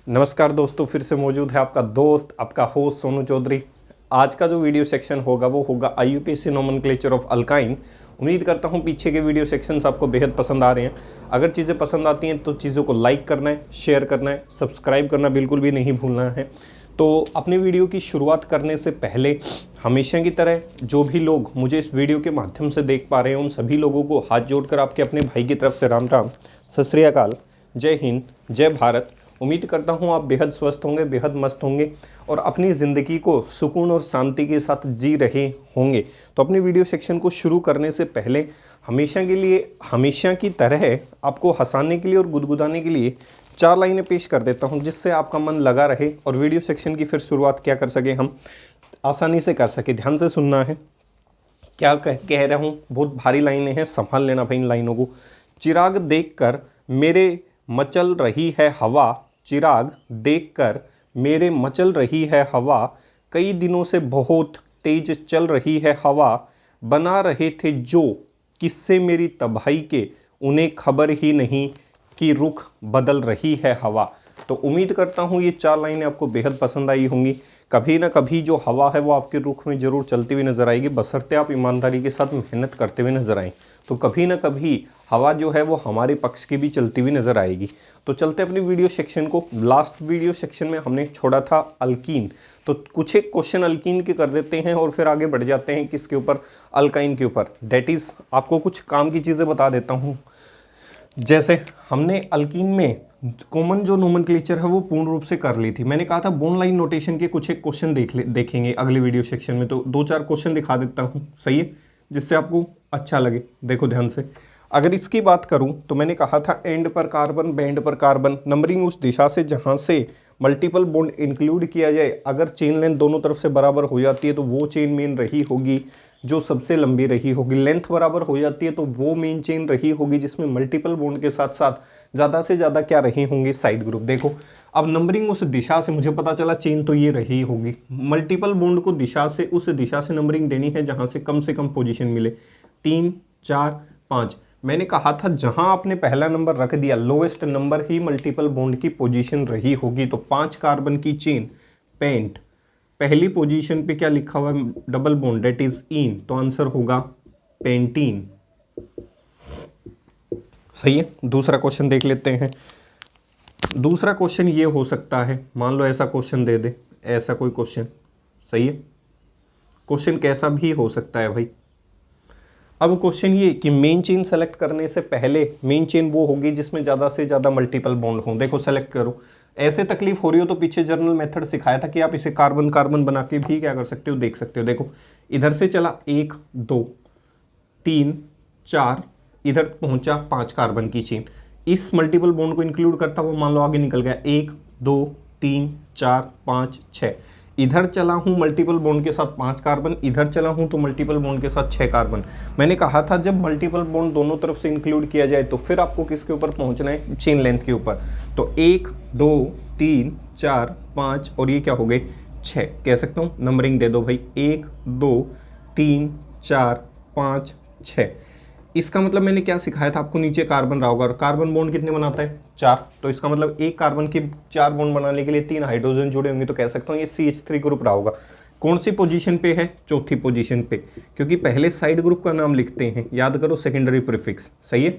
नमस्कार दोस्तों, फिर से मौजूद है आपका दोस्त, आपका होस्ट सोनू चौधरी। आज का जो वीडियो सेक्शन होगा वो होगा IUPAC नोमेनक्लेचर ऑफ अल्काइन। उम्मीद करता हूँ पीछे के वीडियो सेक्शंस आपको बेहद पसंद आ रहे हैं। अगर चीज़ें पसंद आती हैं तो चीज़ों को लाइक करना है, शेयर करना है, सब्सक्राइब करना बिल्कुल भी नहीं भूलना है। तो अपनी वीडियो की शुरुआत करने से पहले हमेशा की तरह जो भी लोग मुझे इस वीडियो के माध्यम से देख पा रहे हैं उन सभी लोगों को हाथ जोड़कर आपके अपने भाई की तरफ से राम राम, सत श्री अकाल, जय हिंद, जय भारत। उम्मीद करता हूँ आप बेहद स्वस्थ होंगे, बेहद मस्त होंगे और अपनी ज़िंदगी को सुकून और शांति के साथ जी रहे होंगे। तो अपनी वीडियो सेक्शन को शुरू करने से पहले हमेशा के लिए, हमेशा की तरह आपको हंसाने के लिए और गुदगुदाने के लिए 4 लाइनें पेश कर देता हूँ, जिससे आपका मन लगा रहे और वीडियो सेक्शन की फिर शुरुआत क्या कर सके, हम आसानी से कर सके। ध्यान से सुनना है क्या कह रहा हूँ। बहुत भारी लाइनें हैं, संभाल लेना भाई इन लाइनों को। चिराग देखकर मेरे मचल रही है हवा, चिराग देखकर मेरे मचल रही है हवा, कई दिनों से बहुत तेज चल रही है हवा, बना रहे थे जो किस्से मेरी तबाही के, उन्हें खबर ही नहीं कि रुख बदल रही है हवा। तो उम्मीद करता हूँ ये 4 लाइनें आपको बेहद पसंद आई होंगी। कभी ना कभी जो हवा है वो आपके रुख में ज़रूर चलती हुई नज़र आएगी, बशर्ते आप ईमानदारी के साथ मेहनत करते हुए नज़र आएँ। तो कभी ना कभी हवा जो है वो हमारे पक्ष की भी चलती हुई नज़र आएगी। तो चलते अपनी वीडियो सेक्शन को। लास्ट वीडियो सेक्शन में हमने छोड़ा था अल्कीन, तो कुछ एक क्वेश्चन अल्कीन के कर देते हैं और फिर आगे बढ़ जाते हैं किसके ऊपर, अल्काइन के ऊपर। दैट इज़ आपको कुछ काम की चीज़ें बता देता हूँ। जैसे हमने अल्कीन में कॉमन जो नोमेनक्लेचर है वो पूर्ण रूप से कर ली थी। मैंने कहा था बोन लाइन नोटेशन के कुछ एक क्वेश्चन देखेंगे अगले वीडियो सेक्शन में, तो 2-4 क्वेश्चन दिखा देता हूँ, सही है, जिससे आपको अच्छा लगे। देखो ध्यान से, अगर इसकी बात करूं तो मैंने कहा था एंड पर कार्बन, बैंड पर कार्बन, नंबरिंग उस दिशा से जहां से मल्टीपल बॉन्ड इंक्लूड किया जाए। अगर चेन लेंथ दोनों तरफ से बराबर हो जाती है तो वो चेन मेन रही होगी जो सबसे लंबी रही होगी। लेंथ बराबर हो जाती है तो वो मेन चेन रही होगी जिसमें मल्टीपल बॉन्ड के साथ साथ ज़्यादा से ज़्यादा क्या रहे होंगे, साइड ग्रुप। देखो अब नंबरिंग उस दिशा से मुझे पता चला चेन तो ये रही होगी। मल्टीपल बॉन्ड को दिशा से, उस दिशा से नंबरिंग देनी है जहाँ से कम पोजीशन मिले, 3, 4, 5। मैंने कहा था जहां आपने पहला नंबर रख दिया लोएस्ट नंबर ही मल्टीपल बॉन्ड की पोजीशन रही होगी। तो 5 कार्बन की चेन पेंट, पहली पोजीशन पे क्या लिखा हुआ है, double bond, that is ene, तो आंसर होगा पेंटीन। सही है। दूसरा क्वेश्चन देख लेते हैं। दूसरा क्वेश्चन ये हो सकता है, मान लो ऐसा क्वेश्चन दे दे, ऐसा कोई क्वेश्चन, सही है। क्वेश्चन कैसा भी हो सकता है भाई। अब क्वेश्चन ये कि मेन चेन सेलेक्ट करने से पहले मेन चेन वो होगी जिसमें ज़्यादा से ज़्यादा मल्टीपल बॉन्ड हों। देखो सेलेक्ट करो, ऐसे तकलीफ हो रही हो तो पीछे जर्नल मेथड सिखाया था कि आप इसे कार्बन कार्बन बना के भी क्या कर सकते हो, देख सकते हो। देखो इधर से चला 1, 2, 3, 4, इधर पहुंचा 5 कार्बन की चेन, इस मल्टीपल बॉन्ड को इंक्लूड करता हुआ मान लो आगे निकल गया 1, 2, 3, 4, 5, 6। इधर चला हूँ मल्टीपल बॉन्ड के साथ 5 कार्बन, इधर चला हूँ तो मल्टीपल बॉन्ड के साथ 6 कार्बन। मैंने कहा था जब मल्टीपल बॉन्ड दोनों तरफ से इंक्लूड किया जाए तो फिर आपको किसके ऊपर पहुँचना है, चेन लेंथ के ऊपर। तो 1, 2, 3, 4, 5 और ये क्या हो गए, 6। कह सकता हूँ नंबरिंग दे दो भाई, 1, 2, 3, 4, 5, 6। इसका मतलब मैंने क्या सिखाया था आपको, नीचे कार्बन रहा होगा और कार्बन बॉन्ड कितने बनाता है, 4। तो इसका मतलब एक कार्बन के 4 बॉन्ड बनाने के लिए 3 हाइड्रोजन जुड़े होंगे, तो कह सकता हूँ ये CH3 ग्रुप रहा होगा। कौन सी पोजीशन पे है, चौथी पोजीशन पे, क्योंकि पहले साइड ग्रुप का नाम लिखते हैं, याद करो सेकेंडरी प्रीफिक्स, सही है।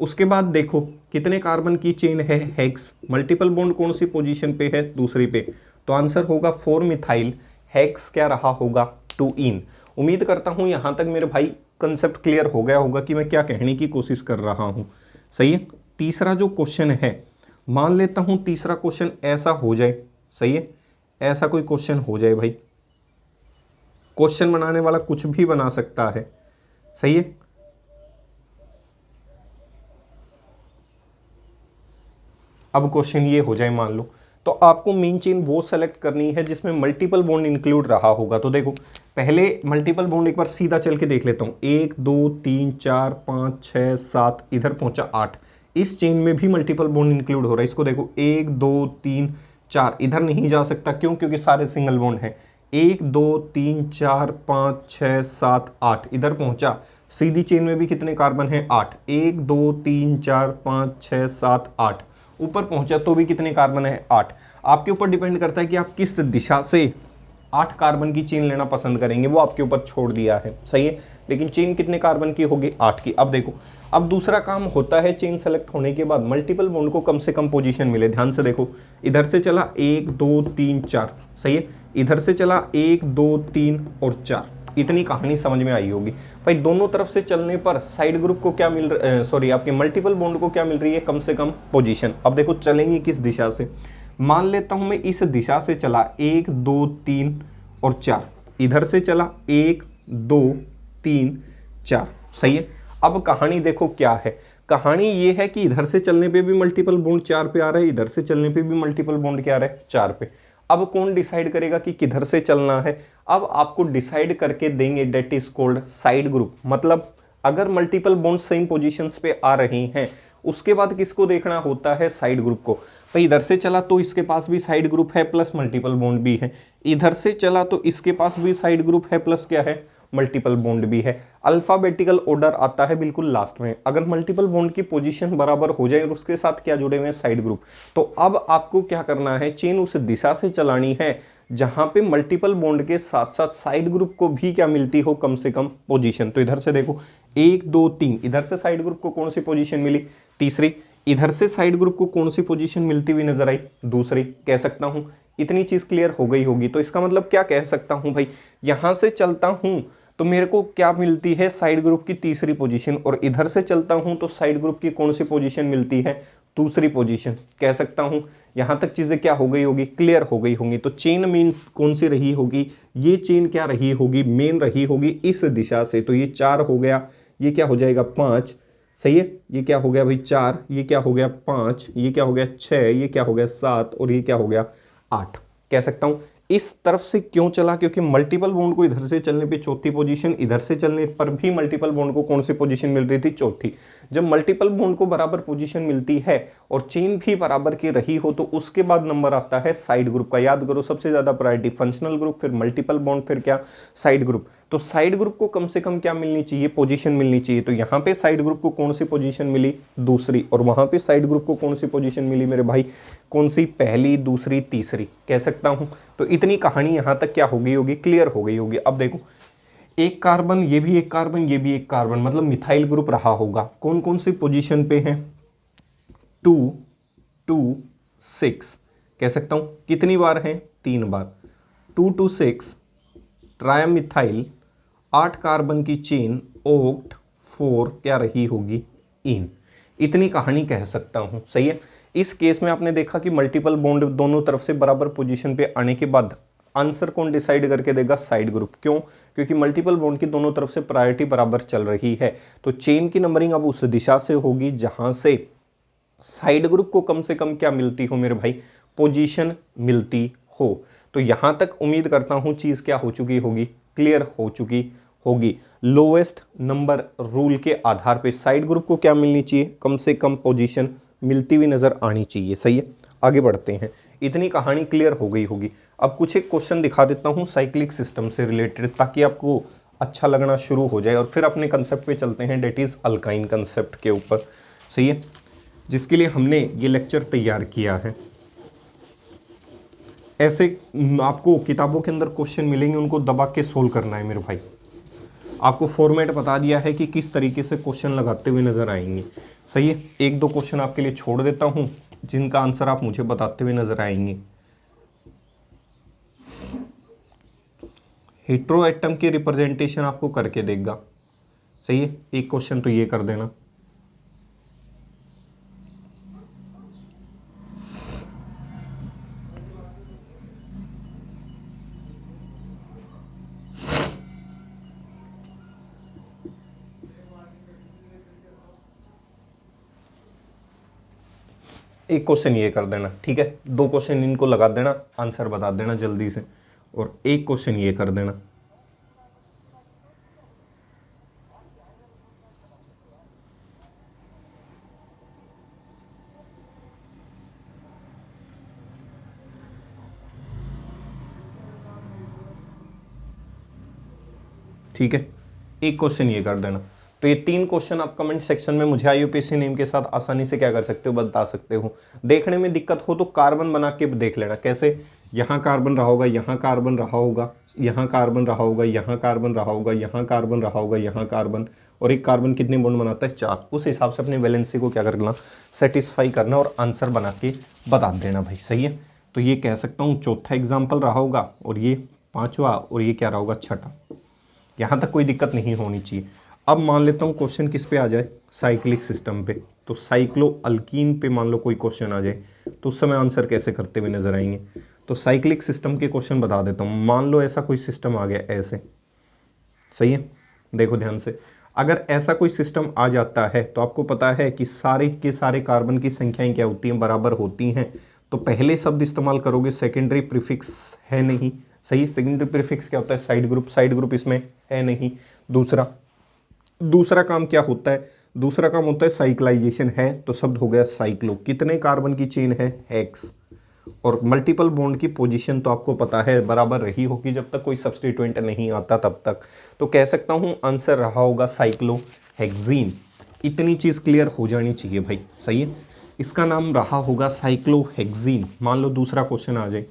उसके बाद देखो कितने कार्बन की चेन है, हेक्स, मल्टीपल बॉन्ड कौन सी पोजीशन पे है, दूसरी पे, तो आंसर होगा 4 मिथाइल, हेक्स क्या रहा होगा, 2 इन। उम्मीद करता हूँ यहाँ तक मेरे भाई कंसेप्ट क्लियर हो गया होगा कि मैं क्या कहने की कोशिश कर रहा हूँ, सही है। तीसरा जो क्वेश्चन है, मान लेता हूँ तीसरा क्वेश्चन ऐसा हो जाए, सही है, ऐसा कोई क्वेश्चन हो जाए भाई, क्वेश्चन बनाने वाला कुछ भी बना सकता है, सही है। अब क्वेश्चन ये हो जाए मान लो, तो आपको मेन चेन वो सेलेक्ट करनी है जिसमें मल्टीपल बॉन्ड इंक्लूड रहा होगा। तो देखो पहले मल्टीपल बॉन्ड एक बार सीधा चल के देख लेता हूँ, 1, 2, 3, 4, 5, 6, 7, इधर पहुंचा 8। इस चेन में भी मल्टीपल बॉन्ड इंक्लूड हो रहा है। इसको देखो 1, 2, 3, 4, इधर नहीं जा सकता, क्यों, क्योंकि सारे सिंगल बॉन्ड हैं। 1, 2, 3, 4, 5, 6, 7, 8, इधर पहुंचा, सीधी चेन में भी कितने कार्बन हैं, 8। 1, 2, 3, 4, 5, 6, 7, 8। ऊपर पहुंचा तो भी कितने कार्बन है, 8। आपके ऊपर डिपेंड करता है कि आप किस दिशा से 8 कार्बन की चेन लेना पसंद करेंगे, वो आपके ऊपर छोड़ दिया है, सही है। लेकिन चेन कितने कार्बन की होगी, 8 की। अब देखो, अब दूसरा काम होता है चेन सेलेक्ट होने के बाद मल्टीपल बॉन्ड को कम से कम पोजीशन मिले। ध्यान से देखो, इधर से चला 1 2 3 4, सही है। इधर से चला 1 2 3 और 4। इतनी कहानी समझ में आई होगी भाई। दोनों तरफ से चलने पर साइड ग्रुप को क्या मिल सॉरी आपके मल्टीपल बॉन्ड को क्या मिल रही है, कम से कम पोजीशन। अब देखो चलेंगी किस दिशा से, मान लेता हूं मैं इस दिशा से चला 1 2 3 और 4, इधर से चला 1 2 3 4, सही है। अब कहानी देखो क्या है, कहानी ये है कि इधर से चलने पे भी मल्टीपल बॉन्ड 4 पे आ रहा है, इधर से चलने पे भी मल्टीपल बॉन्ड क्या आ रहा है, 4 पे। अब कौन डिसाइड करेगा कि किधर से चलना है, अब आपको डिसाइड करके देंगे, that is called side group. मतलब अगर मल्टीपल बॉन्ड सेम पोजीशंस पे आ रहे हैं, उसके बाद किसको देखना होता है, साइड ग्रुप को। भाई इधर से चला तो इसके पास भी साइड ग्रुप है प्लस मल्टीपल बॉन्ड भी है, इधर से चला तो इसके पास भी साइड ग्रुप है प्लस क्या है, मल्टीपल बॉन्ड भी है। अल्फाबेटिकल ऑर्डर आता है बिल्कुल लास्ट में। अगर मल्टीपल बॉन्ड की पोजीशन बराबर हो जाए और उसके साथ क्या जुड़े हुए हैं, साइड ग्रुप, तो अब आपको क्या करना है, चेन उस दिशा से चलानी है जहां पे मल्टीपल बॉन्ड के साथ साथ साइड ग्रुप को भी क्या मिलती हो, कम से कम पोजीशन। तो इधर से देखो 1 2 3, इधर से साइड ग्रुप को कौन सी पोजीशन मिली, तीसरी। इधर से साइड ग्रुप को कौन सी पोजीशन मिलती हुई नजर आई, दूसरी। कह सकता हूं इतनी चीज क्लियर हो गई होगी। तो इसका मतलब क्या कह सकता हूं भाई, यहां से चलता हूं तो मेरे को क्या मिलती है, साइड ग्रुप की तीसरी पोजीशन, और इधर से चलता हूं तो साइड ग्रुप की कौन सी पोजीशन मिलती है, दूसरी पोजीशन। कह सकता हूं यहां तक चीजें क्या हो गई होगी, क्लियर हो गई होंगी। तो चेन मीन्स कौन सी रही होगी, ये चेन क्या रही होगी, मेन रही होगी इस दिशा से। तो ये 4 हो गया, ये क्या हो जाएगा 5, सही है। ये क्या हो गया भाई 4, ये क्या हो गया 5, ये क्या हो गया 6, ये क्या हो गया 7 और ये क्या हो गया 8। कह सकता हूं इस तरफ से क्यों चला, क्योंकि मल्टीपल बॉन्ड को इधर से चलने पे चौथी पोजीशन, इधर से चलने पर भी मल्टीपल बॉन्ड को कौन सी पोजीशन मिल रही थी, चौथी। जब मल्टीपल बॉन्ड को बराबर पोजीशन मिलती है और चेन भी बराबर की रही हो तो उसके बाद नंबर आता है साइड ग्रुप का। याद करो, सबसे ज्यादा प्रायोरिटी फंक्शनल ग्रुप, फिर मल्टीपल बॉन्ड, फिर क्या, साइड ग्रुप। तो साइड ग्रुप को कम से कम क्या मिलनी चाहिए, पोजीशन मिलनी चाहिए। तो यहाँ पे साइड ग्रुप को कौन सी पोजीशन मिली, दूसरी, और वहां पे साइड ग्रुप को कौन सी पोजीशन मिली मेरे भाई, कौन सी, पहली, दूसरी, तीसरी। कह सकता हूं तो इतनी कहानी यहां तक क्या हो गई होगी, क्लियर हो गई होगी। अब देखो, एक कार्बन, ये भी एक कार्बन, ये भी एक कार्बन, मतलब मिथाइल ग्रुप रहा होगा। कौन कौन सी पोजीशन पे है, 2 2 6। कह सकता हूं कितनी बार है, 3 बार। 2 2 6 ट्राइमिथाइल, 8 कार्बन की चेन, ओक्ट 4 क्या रही होगी, इन। इतनी कहानी कह सकता हूं, सही है। इस केस में आपने देखा कि मल्टीपल बॉन्ड दोनों तरफ से बराबर पोजीशन पे आने के बाद आंसर कौन डिसाइड करके देगा, साइड ग्रुप। क्यों, क्योंकि मल्टीपल बॉन्ड की दोनों तरफ से प्रायोरिटी बराबर चल रही है। तो चेन की नंबरिंग अब उस दिशा से होगी जहां से साइड ग्रुप को कम से कम क्या मिलती हो मेरे भाई, पोजीशन मिलती हो। तो यहां तक उम्मीद करता हूं चीज क्या हो चुकी होगी, क्लियर हो चुकी होगी। लोएस्ट नंबर रूल के आधार पे साइड ग्रुप को क्या मिलनी चाहिए, कम से कम पोजीशन मिलती हुई नजर आनी चाहिए, सही है। आगे बढ़ते हैं, इतनी कहानी क्लियर हो गई होगी। अब कुछ एक क्वेश्चन दिखा देता हूं साइक्लिक सिस्टम से रिलेटेड, ताकि आपको अच्छा लगना शुरू हो जाए, और फिर अपने कंसेप्ट पे चलते हैं, डेट इज अल्काइन कंसेप्ट के ऊपर, सही है, जिसके लिए हमने ये लेक्चर तैयार किया है। ऐसे आपको किताबों के अंदर क्वेश्चन मिलेंगे, उनको दबा के सोल्व करना है मेरे भाई। आपको फॉर्मेट बता दिया है कि किस तरीके से क्वेश्चन लगाते हुए नजर आएंगे, सही है। एक दो क्वेश्चन आपके लिए छोड़ देता हूं जिनका आंसर आप मुझे बताते हुए नजर आएंगे। हेट्रो एटम की रिप्रेजेंटेशन आपको करके देगा, सही है। एक क्वेश्चन तो ये कर देना। एक क्वेश्चन ये कर देना, ठीक है। 2 क्वेश्चन इनको लगा देना, आंसर बता देना जल्दी से, और एक क्वेश्चन ये कर देना। ठीक है, एक क्वेश्चन ये कर देना। तो ये 3 क्वेश्चन आप कमेंट सेक्शन में मुझे IUPAC नेम के साथ आसानी से क्या कर सकते हो, बता सकते हो। देखने में दिक्कत हो तो कार्बन बना के देख लेना। कैसे, यहाँ कार्बन रहा होगा, यहाँ कार्बन रहा होगा, यहाँ कार्बन रहा होगा, यहाँ कार्बन रहा होगा, यहाँ कार्बन रहा होगा, यहाँ कार्बन, और एक कार्बन कितने बॉन्ड बनाता है, 4। उस हिसाब से अपने वैलेंसी को क्या करना, सेटिस्फाई करना और आंसर बना के बता देना भाई। सही है, तो ये कह सकता हूँ चौथा एग्जाम्पल रहा होगा, और ये 5वां, और ये क्या रहा होगा, 6ठा। यहाँ तक कोई दिक्कत नहीं होनी चाहिए। अब मान लेता हूँ क्वेश्चन किस पे आ जाए, साइक्लिक सिस्टम पे। तो साइक्लो अल्कीन पे मान लो कोई क्वेश्चन आ जाए, तो उस समय आंसर कैसे करते हुए नजर आएंगे। तो साइक्लिक सिस्टम के क्वेश्चन बता देता हूँ। मान लो ऐसा कोई सिस्टम आ गया ऐसे, सही है, देखो ध्यान से। अगर ऐसा कोई सिस्टम आ जाता है तो आपको पता है कि सारे के सारे कार्बन की संख्याएं क्या होती हैं, बराबर होती हैं। तो पहले शब्द इस्तेमाल करोगे, सेकेंडरी प्रीफिक्स है नहीं। सही, सेकेंडरी प्रीफिक्स क्या होता है, साइड ग्रुप, साइड ग्रुप इसमें है नहीं। दूसरा काम क्या होता है, दूसरा काम होता है साइक्लाइजेशन है, तो शब्द हो गया साइक्लो। कितने कार्बन की चेन है, हेक्स। और मल्टीपल बॉन्ड की पोजीशन तो आपको पता है बराबर रही होगी जब तक कोई सब्स्टिट्यूएंट नहीं आता तब तक। तो कह सकता हूं आंसर रहा होगा साइक्लोहेक्सीन। इतनी चीज़ क्लियर हो जानी चाहिए भाई। सही है, इसका नाम रहा होगा साइक्लोहेक्सीन। मान लो दूसरा क्वेश्चन आ जाए,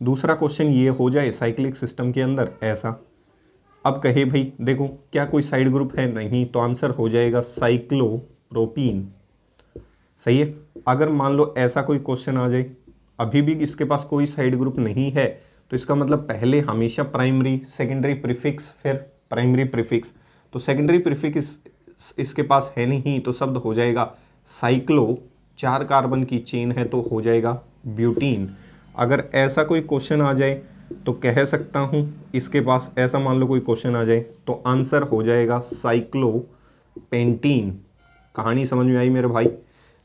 दूसरा क्वेश्चन ये हो जाए साइक्लिक सिस्टम के अंदर ऐसा। अब कहे भाई देखो क्या कोई साइड ग्रुप है, नहीं, तो आंसर हो जाएगा साइक्लोप्रोपीन। सही है, अगर मान लो ऐसा कोई क्वेश्चन आ जाए, अभी भी इसके पास कोई साइड ग्रुप नहीं है, तो इसका मतलब पहले हमेशा प्राइमरी, सेकेंडरी प्रीफिक्स, फिर प्राइमरी प्रीफिक्स। तो सेकेंडरी प्रीफिक्स इसके पास है नहीं, तो शब्द हो जाएगा साइक्लो। 4 कार्बन की चेन है तो हो जाएगा ब्यूटीन। अगर ऐसा कोई क्वेश्चन आ जाए तो कह सकता हूँ इसके पास, ऐसा मान लो कोई क्वेश्चन आ जाए तो आंसर हो जाएगा साइक्लोपेंटीन। कहानी समझ में आई मेरे भाई।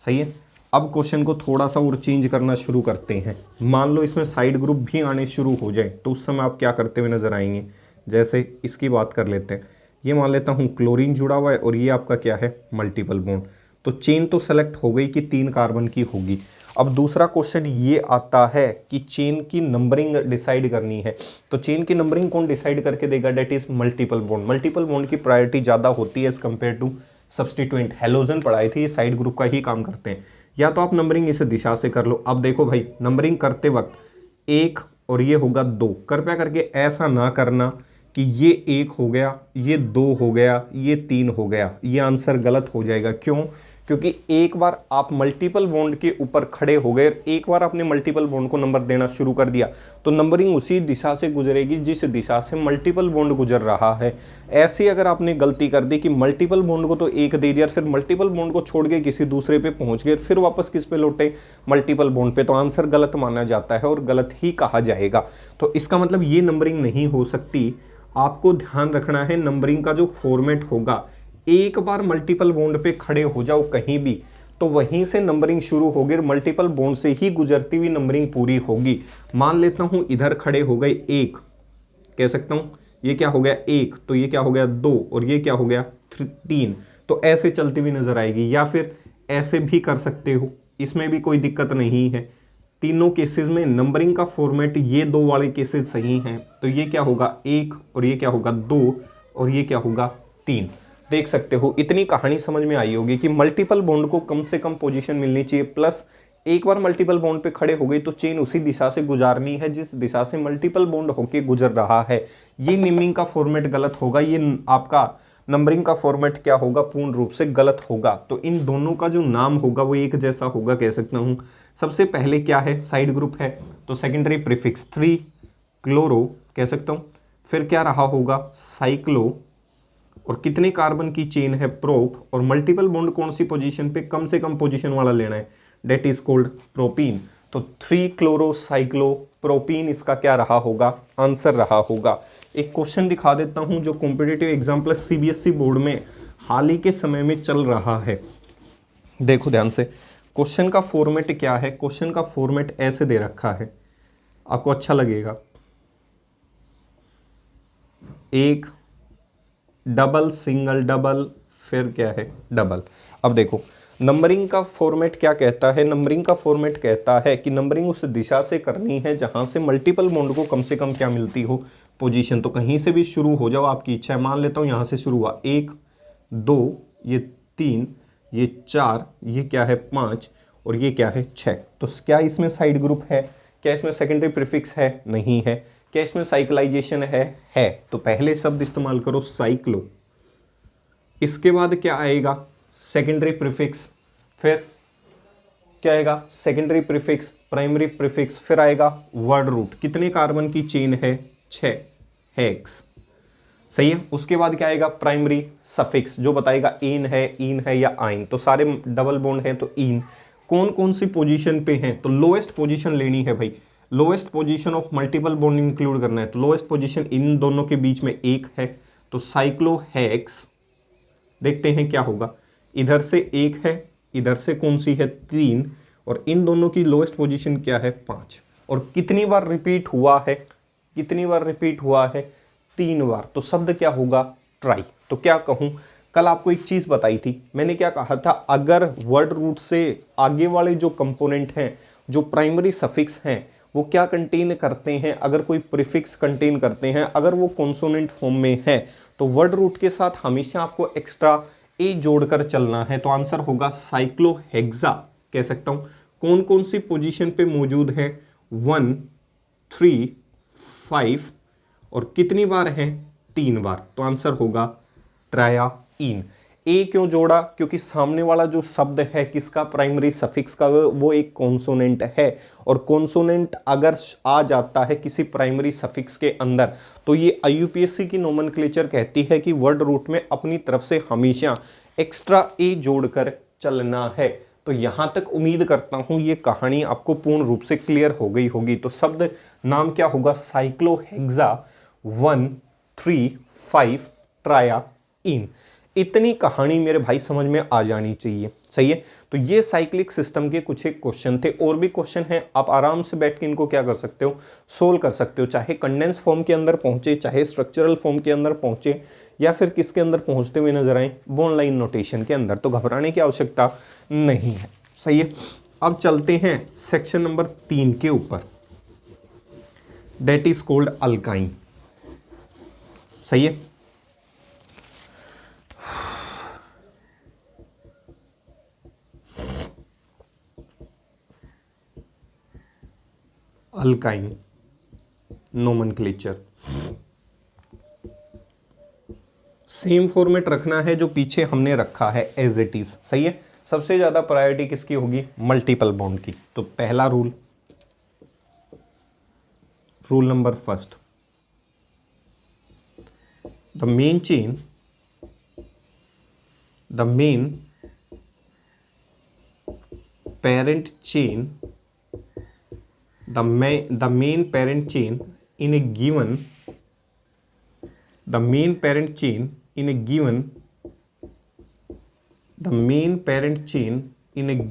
सही है, अब क्वेश्चन को थोड़ा सा और चेंज करना शुरू करते हैं। मान लो इसमें साइड ग्रुप भी आने शुरू हो जाए, तो उस समय आप क्या करते हुए नजर आएंगे। जैसे इसकी बात कर लेते हैं, ये मान लेता हूँ क्लोरीन जुड़ा हुआ है और ये आपका क्या है, मल्टीपल बॉन्ड। तो चेन तो सेलेक्ट हो गई कि 3 कार्बन की होगी। अब दूसरा क्वेश्चन ये आता है कि चेन की नंबरिंग डिसाइड करनी है। तो चेन की नंबरिंग कौन डिसाइड करके देगा, that is multiple bond. Multiple bond की प्रायोरिटी ज़्यादा होती है as compared to substituent. Halogen पढ़ाई थी, ये साइड ग्रुप का ही काम करते हैं। या तो आप नंबरिंग इस दिशा से कर लो। अब देखो भाई, नंबरिंग करते वक्त 1 और ये होगा 2, कृपया करके ऐसा ना करना कि ये 1 हो गया, ये 2 हो गया, ये 3 हो गया। ये आंसर गलत हो जाएगा। क्यों? क्योंकि एक बार आप मल्टीपल बॉन्ड के ऊपर खड़े हो गए, एक बार आपने मल्टीपल बॉन्ड को नंबर देना शुरू कर दिया, तो नंबरिंग उसी दिशा से गुजरेगी जिस दिशा से मल्टीपल बॉन्ड गुजर रहा है। ऐसे अगर आपने गलती कर दी कि मल्टीपल बॉन्ड को तो 1 दे दिया, फिर मल्टीपल बॉन्ड को छोड़ के किसी दूसरे पे पहुंच गए, फिर वापस किस पे लौटे, मल्टीपल बॉन्ड पे, तो आंसर गलत माना जाता है और गलत ही कहा जाएगा। तो इसका मतलब ये नंबरिंग नहीं हो सकती। आपको ध्यान रखना है नंबरिंग का जो फॉर्मेट होगा, एक बार मल्टीपल बॉन्ड पे खड़े हो जाओ कहीं भी, तो वहीं से नंबरिंग शुरू होगी, मल्टीपल बॉन्ड से ही गुजरती हुई नंबरिंग पूरी होगी। मान लेता हूं इधर खड़े हो गए 1, कह सकता हूं ये क्या हो गया 1, तो ये क्या हो गया 2, और ये क्या हो गया 3, तो ऐसे चलती हुई नजर आएगी। या फिर ऐसे भी कर सकते हो, इसमें भी कोई दिक्कत नहीं है। तीनों केसेस में नंबरिंग का फॉर्मेट, ये 2 वाले केसेस सही हैं, तो ये क्या होगा 1, और ये क्या होगा 2, और ये क्या होगा 3। देख सकते हो, इतनी कहानी समझ में आई होगी कि मल्टीपल बॉन्ड को कम से कम पोजीशन मिलनी चाहिए, प्लस एक बार मल्टीपल बॉन्ड पे खड़े हो गई तो चेन उसी दिशा से गुजारनी है जिस दिशा से मल्टीपल बॉन्ड होके गुजर रहा है। ये नेमिंग का फॉर्मेट गलत होगा, ये आपका नंबरिंग का फॉर्मेट क्या होगा, पूर्ण रूप से गलत होगा। तो इन दोनों का जो नाम होगा वो एक जैसा होगा, कह सकता हूँ। सबसे पहले क्या है, साइड ग्रुप है, तो सेकेंडरी प्रीफिक्स 3 क्लोरो कह सकता हूँ। फिर क्या रहा होगा, साइक्लो, और कितने कार्बन की चेन है, प्रोप, और मल्टीपल बॉन्ड कौन सी पोजीशन पे, कम से कम पोजीशन वाला लेना है, डेट इज कॉल्ड प्रोपीन। तो 3 क्लोरोसाइक्लोप्रोपीन इसका क्या रहा होगा, आंसर रहा होगा। एक क्वेश्चन दिखा देता हूं जो competitive exam plus CBSE board में हाल ही के समय में चल रहा है। देखो ध्यान से, क्वेश्चन का फॉर्मेट क्या है, क्वेश्चन का फॉर्मेट ऐसे दे रखा है, आपको अच्छा लगेगा। 1 डबल, सिंगल, डबल, फिर क्या है डबल। अब देखो नंबरिंग का फॉर्मेट क्या कहता है, नंबरिंग का फॉर्मेट कहता है कि नंबरिंग उस दिशा से करनी है जहां से मल्टीपल बॉन्ड को कम से कम क्या मिलती हो, पोजीशन। तो कहीं से भी शुरू हो जाओ, आपकी इच्छा है। मान लेता हूं यहां से शुरू हुआ 1, 2, ये 3, ये 4, ये क्या है 5 और ये क्या है 6। तो क्या इसमें साइड ग्रुप है? क्या इसमें सेकेंडरी प्रीफिक्स है? नहीं है। क्या इसमें साइक्लाइजेशन है? है। तो पहले शब्द इस्तेमाल करो साइक्लो, इसके बाद क्या आएगा? सेकेंडरी प्रीफिक्स, फिर क्या आएगा? सेकेंडरी प्रीफिक्स, प्राइमरी प्रीफिक्स, फिर आएगा वर्ड रूट। कितने कार्बन की चेन है? 6 हेक्स, सही है। उसके बाद क्या आएगा? प्राइमरी सफिक्स, जो बताएगा एन है, इन है या आइन। तो सारे डबल बॉन्ड है तो इन। कौन कौन सी पोजीशन पे हैं? तो लोएस्ट पोजीशन लेनी है भाई, lowest position of multiple bond include करना है। तो लोएस्ट पोजीशन इन दोनों के बीच में 1 है, तो साइक्लोहेक्स। देखते हैं क्या होगा। इधर से 1 है, इधर से कौन सी है? 3, और इन दोनों की लोएस्ट पोजीशन क्या है? 5। और कितनी बार रिपीट हुआ है? कितनी बार रिपीट हुआ है? 3 बार। तो शब्द क्या होगा? ट्राई। तो क्या कहूं, कल आपको एक चीज बताई थी, मैंने क्या कहा था? अगर वर्ड रूट से आगे वाले जो कंपोनेंट हैं, जो प्राइमरी सफिक्स हैं, वो क्या कंटेन करते हैं? अगर कोई प्रीफिक्स कंटेन करते हैं, अगर वो कॉन्सोनेंट फॉर्म में है, तो वर्ड रूट के साथ हमेशा आपको एक्स्ट्रा ए जोड़कर चलना है। तो आंसर होगा साइक्लोहेक्सा कह सकता हूं। कौन कौन सी पोजीशन पे मौजूद है? 1, 3, 5 और कितनी बार है? 3 बार। तो आंसर होगा ट्रायाइन। ए क्यों जोड़ा? क्योंकि सामने वाला जो शब्द है किसका? प्राइमरी सफिक्स का, वो एक कॉन्सोनेंट है, और कॉन्सोनेंट अगर आ जाता है किसी प्राइमरी सफिक्स के अंदर, तो ये आईयूपीएससी की नोमेनक्लेचर कहती है कि वर्ड रूट में अपनी तरफ से हमेशा एक्स्ट्रा ए जोड़कर चलना है। तो यहां तक उम्मीद करता हूं ये कहानी आपको पूर्ण रूप से क्लियर हो गई होगी। तो शब्द नाम क्या होगा? साइक्लोहेक्सा 1, 3, 5 ट्रायाइन। इतनी कहानी मेरे भाई समझ में आ जानी चाहिए, सही है। तो ये साइक्लिक सिस्टम के कुछ एक क्वेश्चन थे, और भी क्वेश्चन हैं, आप आराम से बैठ के इनको क्या कर सकते हो? सोल्व कर सकते हो, चाहे कंडेंस फॉर्म के अंदर पहुंचे, चाहे स्ट्रक्चरल फॉर्म के अंदर पहुंचे, या फिर किसके अंदर पहुंचते हुए नजर आए? बॉन्ड लाइन नोटेशन के अंदर। तो घबराने की आवश्यकता नहीं है, सही है। अब चलते हैं सेक्शन नंबर 3 के ऊपर, डेट इज कॉल्ड अल्काइन, सही है। अल्काइन नोमेनक्लेचर सेम फॉर्मेट रखना है जो पीछे हमने रखा है एज इट इज, सही है। सबसे ज्यादा प्रायोरिटी किसकी होगी? मल्टीपल बॉन्ड की। तो पहला rule number first, the main parent chain the main parent chain in a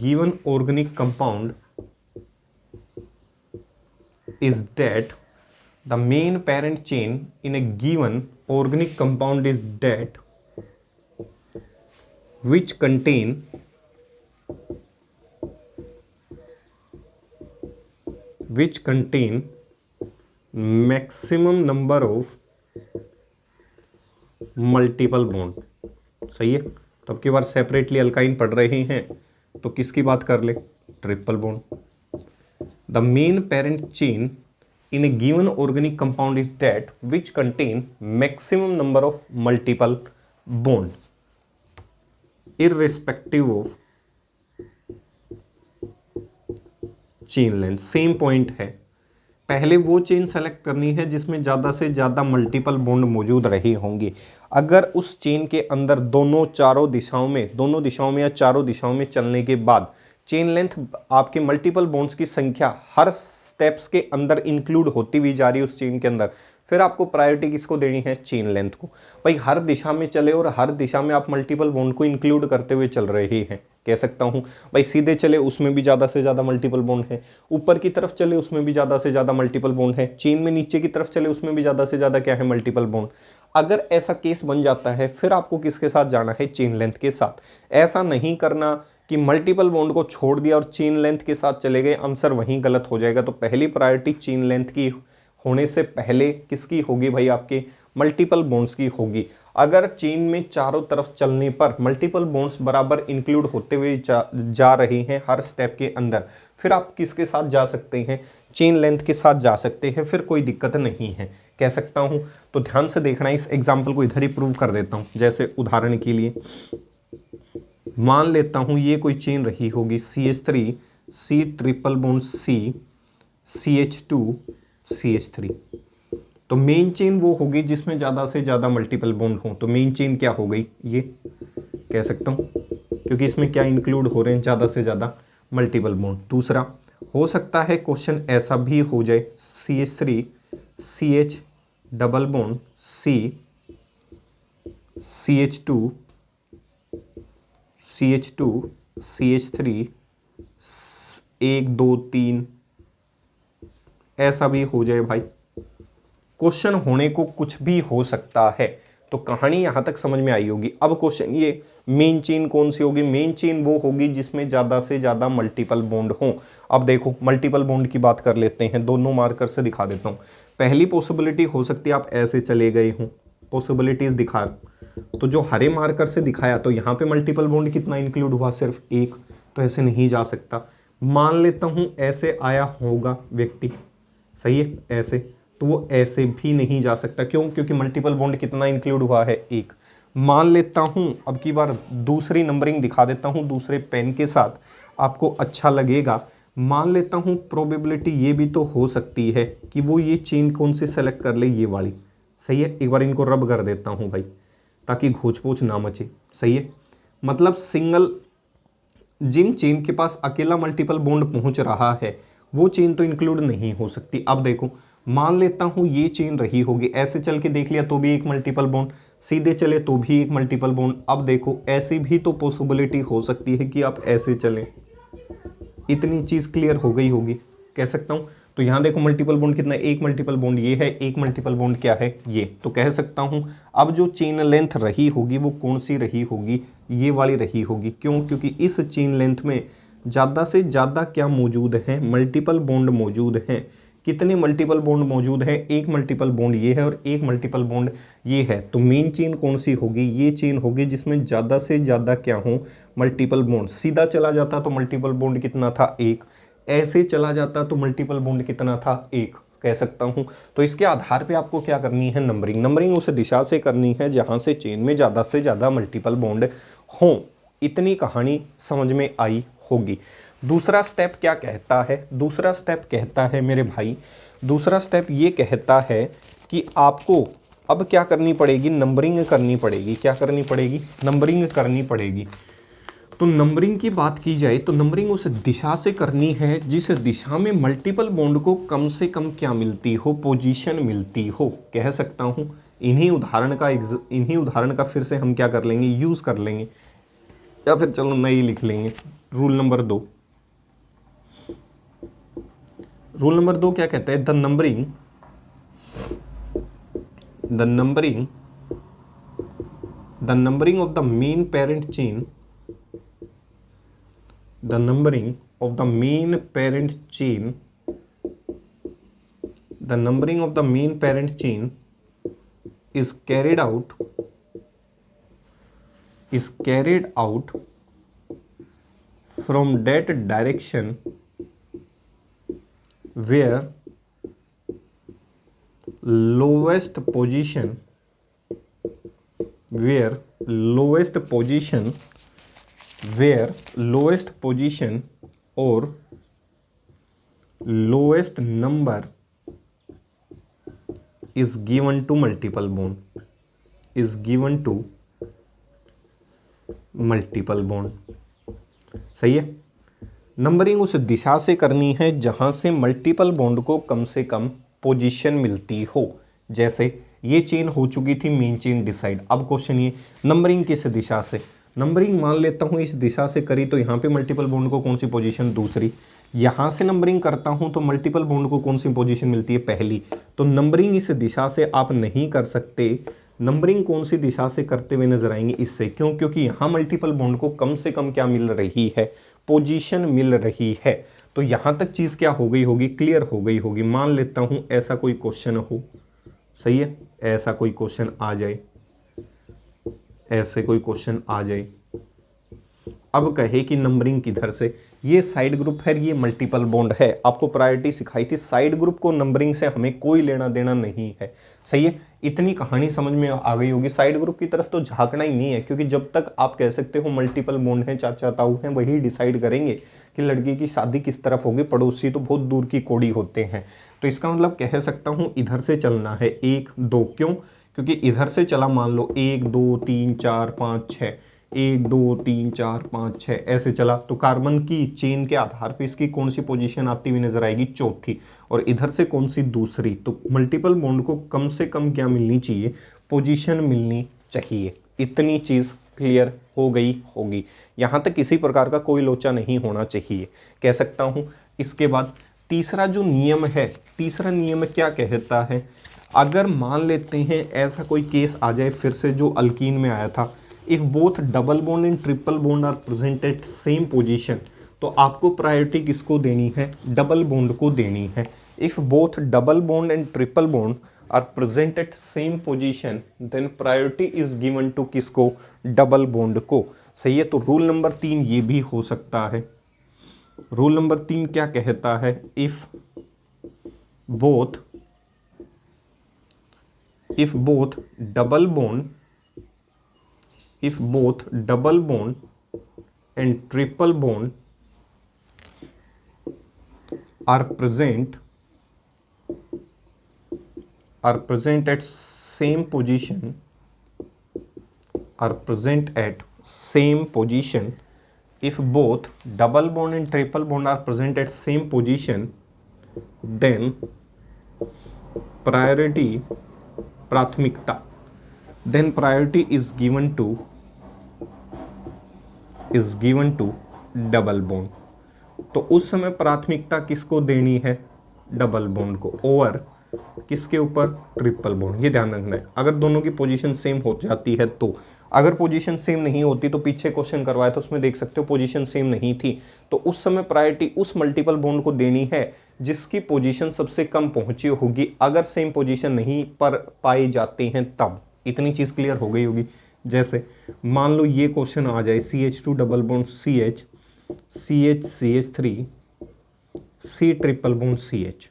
given organic compound is that which contain maximum number of multiple bond, सही है। तो अब की बार सेपरेटली अल्काइन पढ़ रहे हैं तो किसकी बात कर ले? Triple bond. The main parent chain in a given organic compound is that which contain maximum number of multiple bond irrespective of chain length। Same point है, पहले वो चेन सेलेक्ट करनी है जिसमें ज़्यादा से ज़्यादा मल्टीपल बॉन्ड मौजूद रहे होंगे। अगर उस चेन के अंदर दोनों दिशाओं में या चारों दिशाओं में चलने के बाद चेन लेंथ आपके मल्टीपल बॉन्ड्स की संख्या हर स्टेप्स के अंदर इंक्लूड होती हुई जा रही है उस चेन के अंदर, फिर आपको प्रायोरिटी किसको देनी है? चेन लेंथ को। भाई हर दिशा में चले और हर दिशा में आप मल्टीपल बॉन्ड को इंक्लूड करते हुए चल रहे हैं, कह सकता हूं। भाई सीधे चले उसमें भी ज़्यादा से ज़्यादा मल्टीपल बॉन्ड है, ऊपर की तरफ चले उसमें भी ज़्यादा से ज़्यादा मल्टीपल बॉन्ड है, चेन में नीचे की तरफ चले उसमें भी ज़्यादा से ज़्यादा क्या है? Multiple bond. अगर ऐसा केस बन जाता है फिर आपको किसके साथ जाना है? चेन लेंथ के साथ। ऐसा नहीं करना कि मल्टीपल बॉन्ड को छोड़ दिया और चेन लेंथ के साथ चले गए, आंसर वहीं गलत हो जाएगा। तो पहली प्रायोरिटी चेन लेंथ की होने से पहले किसकी होगी भाई, आपके मल्टीपल बॉन्ड्स की होगी। अगर चेन में चारों तरफ चलने पर मल्टीपल बॉन्ड्स बराबर इंक्लूड होते हुए जा रहे हैं हर स्टेप के अंदर, फिर आप किसके साथ जा सकते हैं, चेन लेंथ के साथ जा सकते हैं, फिर कोई दिक्कत नहीं है, कह सकता हूं। तो ध्यान से देखना, इस एग्जाम्पल को इधर ही प्रूव कर देता हूं। जैसे उदाहरण के लिए मान लेता हूं ये कोई चेन रही होगी CH3 C triple bond C CH2 CH3। तो मेन चेन वो होगी जिसमें ज़्यादा से ज़्यादा मल्टीपल बॉन्ड हो। तो मेन चेन क्या हो गई, ये कह सकता हूँ, क्योंकि इसमें क्या इंक्लूड हो रहे हैं, ज़्यादा से ज़्यादा मल्टीपल बॉन्ड। दूसरा हो सकता है क्वेश्चन ऐसा भी हो जाए CH3 CH double bond C CH2 CH3 1 2 3 ऐसा भी हो जाए भाई। क्वेश्चन होने को कुछ भी हो सकता है। तो कहानी यहां तक समझ में आई होगी। अब क्वेश्चन ये मेन चेन कौन सी होगी, मेन चेन वो होगी जिसमें ज़्यादा से ज़्यादा मल्टीपल बॉन्ड हो। अब देखो मल्टीपल बॉन्ड की बात कर लेते हैं, दोनों मार्कर से दिखा देता हूँ। पहली पॉसिबिलिटी हो सकती है आप ऐसे चले गए हों, पॉसिबिलिटीज दिखा, तो जो हरे मार्कर से दिखाया तो यहाँ पे मल्टीपल बॉन्ड कितना इंक्लूड हुआ, सिर्फ एक। तो ऐसे नहीं जा सकता। मान लेता हूँ ऐसे आया होगा व्यक्ति, सही है, ऐसे, तो वो ऐसे भी नहीं जा सकता। क्यों, क्योंकि मल्टीपल बॉन्ड कितना इंक्लूड हुआ है, एक। मान लेता हूँ अब की बार दूसरी नंबरिंग दिखा देता हूँ दूसरे पेन के साथ, आपको अच्छा लगेगा। मान लेता हूँ प्रोबेबिलिटी ये भी तो हो सकती है कि वो ये चेन कौन सी सेलेक्ट कर ले, ये वाली, सही है। एक बार इनको रब कर देता हूँ भाई, ताकि घोच पोच ना मचे, सही है। मतलब सिंगल, जिन चेन के पास अकेला मल्टीपल बॉन्ड पहुँच रहा है वो चेन तो इंक्लूड नहीं हो सकती। अब देखो मान लेता हूँ ये चेन रही होगी, ऐसे चल के देख लिया तो भी एक मल्टीपल बॉन्ड, सीधे चले तो भी एक मल्टीपल बॉन्ड। अब देखो ऐसी भी तो पॉसिबिलिटी हो सकती है कि आप ऐसे चलें, इतनी चीज़ क्लियर हो गई होगी, कह सकता हूँ। तो यहाँ देखो मल्टीपल बॉन्ड कितना है, एक मल्टीपल बॉन्ड ये है, एक मल्टीपल बॉन्ड क्या है, ये। तो कह सकता हूँ अब जो चेन लेंथ रही होगी वो कौन सी रही होगी, ये वाली रही होगी। क्यों, क्योंकि इस चेन लेंथ में ज़्यादा से ज़्यादा क्या मौजूद है, मल्टीपल बॉन्ड मौजूद हैं। कितने मल्टीपल बॉन्ड मौजूद है, एक मल्टीपल बॉन्ड ये है और एक मल्टीपल बॉन्ड ये है। तो मेन चेन कौन सी होगी, ये चेन होगी जिसमें ज़्यादा से ज़्यादा क्या हो, मल्टीपल बॉन्ड। सीधा चला जाता तो मल्टीपल बॉन्ड कितना था, एक। ऐसे चला जाता तो मल्टीपल बॉन्ड कितना था, एक, कह सकता हूँ। तो इसके आधार पे आपको क्या करनी है, नंबरिंग। नंबरिंग उस दिशा से करनी है जहाँ से चेन में ज़्यादा से ज़्यादा मल्टीपल बॉन्ड हों। इतनी कहानी समझ में आई होगी। दूसरा स्टेप क्या कहता है, दूसरा स्टेप कहता है मेरे भाई, दूसरा स्टेप ये कहता है कि आपको अब क्या करनी पड़ेगी, नंबरिंग करनी पड़ेगी। क्या करनी पड़ेगी, नंबरिंग करनी पड़ेगी। तो नंबरिंग की बात की जाए तो नंबरिंग उस दिशा से करनी है जिस दिशा में मल्टीपल बॉन्ड को कम से कम क्या मिलती हो, पोजीशन मिलती हो, कह सकता हूँ। इन्हीं उदाहरण का फिर से हम क्या कर लेंगे, यूज़ कर लेंगे, या फिर चलो नई लिख लेंगे। रूल नंबर 2, रूल नंबर 2 क्या कहता है, the numbering of the main parent chain, the numbering of the main parent chain, the numbering of the main parent chain is carried out from that direction where lowest position or lowest number is given to multiple bond, सही है। Numbering उस दिशा से करनी है जहां से multiple bond को कम से कम पोजीशन मिलती हो। जैसे ये चेन हो चुकी थी मेन चेन डिसाइड। अब क्वेश्चन ये नंबरिंग किस दिशा से, नंबरिंग मान लेता हूँ इस दिशा से करी तो यहाँ पे मल्टीपल बॉन्ड को कौन सी पोजीशन, दूसरी। यहाँ से नंबरिंग करता हूँ तो मल्टीपल बॉन्ड को कौन सी पोजीशन मिलती है, पहली। तो नंबरिंग इस दिशा से आप नहीं कर सकते। नंबरिंग कौन सी दिशा से करते हुए नजर आएंगे, इससे। क्यों, क्योंकि यहाँ मल्टीपल बॉन्ड को कम से कम क्या मिल रही है, पोजीशन मिल रही है। तो यहाँ तक चीज़ क्या हो गई होगी, क्लियर हो गई होगी। मान लेता हूँ ऐसा कोई क्वेश्चन हो, सही है, ऐसा कोई क्वेश्चन आ जाए, ऐसे कोई क्वेश्चन आ जाए, अब कहे कि नंबरिंग किधर से, ये साइड ग्रुप है, ये मल्टीपल बॉन्ड है। आपको प्रायोरिटी सिखाई थी, साइड ग्रुप को नंबरिंग से हमें कोई लेना देना नहीं है, सही है। इतनी कहानी समझ में आ गई होगी। साइड ग्रुप की तरफ तो झांकना ही नहीं है, क्योंकि जब तक आप कह सकते हो मल्टीपल बॉन्ड है, चाचा ताऊ हैं, वही डिसाइड करेंगे कि लड़की की शादी किस तरफ होगी। पड़ोसी तो बहुत दूर की कोड़ी होते हैं। तो इसका मतलब कह सकता हूँ इधर से चलना है 1 2, क्यों, क्योंकि इधर से चला, मान लो 1 2 3 4 5 6, 1 2 3 4 5 6 ऐसे चला, तो कार्बन की चेन के आधार पे इसकी कौन सी पोजीशन आती हुई नजर आएगी, चौथी, और इधर से कौन सी, दूसरी। तो मल्टीपल बॉन्ड को कम से कम क्या मिलनी चाहिए, पोजीशन मिलनी चाहिए। इतनी चीज़ क्लियर हो गई होगी। यहाँ तक किसी प्रकार का कोई लोचा नहीं होना चाहिए, कह सकता हूँ। इसके बाद तीसरा जो नियम है, तीसरा नियम क्या कहता है, अगर मान लेते हैं ऐसा कोई केस आ जाए फिर से जो अल्कीन में आया था, if both double bond and triple bond are present at same position, तो आपको प्रायोरिटी किसको देनी है, डबल बॉन्ड को देनी है। If both double bond and triple bond are present at same position, then priority is given to किसको, double bond को, सही है। तो रूल नंबर 3 ये भी हो सकता है। रूल नंबर 3 क्या कहता है, if both double bond and triple bond are present at same position, if both double bond and triple bond are present at same position, then प्राथमिकता is given to double bond. तो उस समय प्राथमिकता किसको देनी है, डबल बॉन्ड को, over किसके ऊपर, ट्रिपल बॉन्ड। ये ध्यान रखना है। अगर दोनों की पोजीशन सेम हो जाती है तो, अगर पोजीशन सेम नहीं होती तो पीछे क्वेश्चन करवाया तो उसमें देख सकते हो पोजीशन सेम नहीं थी, तो उस समय प्रायोरिटी उस मल्टीपल बॉन्ड को देनी है जिसकी पोजीशन सबसे कम पहुंची होगी, अगर सेम पोजीशन नहीं पर पाए जाते हैं तब। इतनी चीज़ क्लियर हो गई होगी। जैसे मान लो ये क्वेश्चन आ जाए, CH2 double bond CH, CH3, C triple bond CH,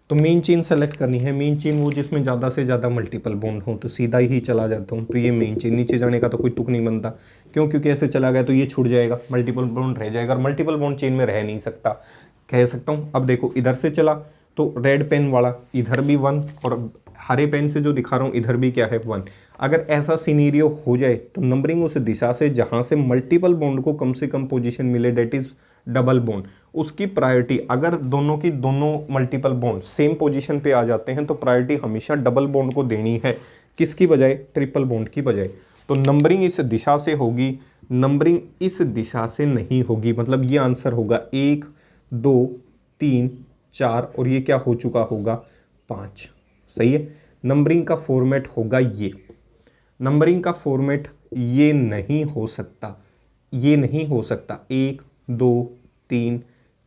तो मेन चेन सेलेक्ट करनी है। मेन चेन वो जिसमें ज़्यादा से ज़्यादा मल्टीपल बॉन्ड हो, तो सीधा ही चला जाता हूँ। तो ये मेन चेन, नीचे जाने का तो कोई तुक नहीं बनता, क्यों, क्योंकि ऐसे चला गया तो ये छूट जाएगा, मल्टीपल बॉन्ड रह जाएगा, और मल्टीपल बॉन्ड चेन में रह नहीं सकता, कह सकता हूँ। अब देखो इधर से चला तो रेड पेन वाला इधर भी 1, और हरे पेन से जो दिखा रहा हूँ इधर भी क्या है, 1। अगर ऐसा सिनेरियो हो जाए तो नंबरिंग उस दिशा से जहाँ से मल्टीपल बॉन्ड को कम से कम पोजीशन मिले, डेट इज डबल बॉन्ड, उसकी प्रायोरिटी, अगर दोनों की दोनों मल्टीपल बॉन्ड सेम पोजीशन पे आ जाते हैं तो प्रायोरिटी हमेशा डबल बॉन्ड को देनी है, किसकी बजाय, ट्रिपल बॉन्ड की बजाय। तो नंबरिंग इस दिशा से होगी, नंबरिंग इस दिशा से नहीं होगी। मतलब ये आंसर होगा 1 2 3 4, और ये क्या हो चुका होगा, 5, सही है। नंबरिंग का फॉर्मेट होगा ये, नंबरिंग का फॉर्मेट ये नहीं हो सकता, ये नहीं हो सकता 1 2 3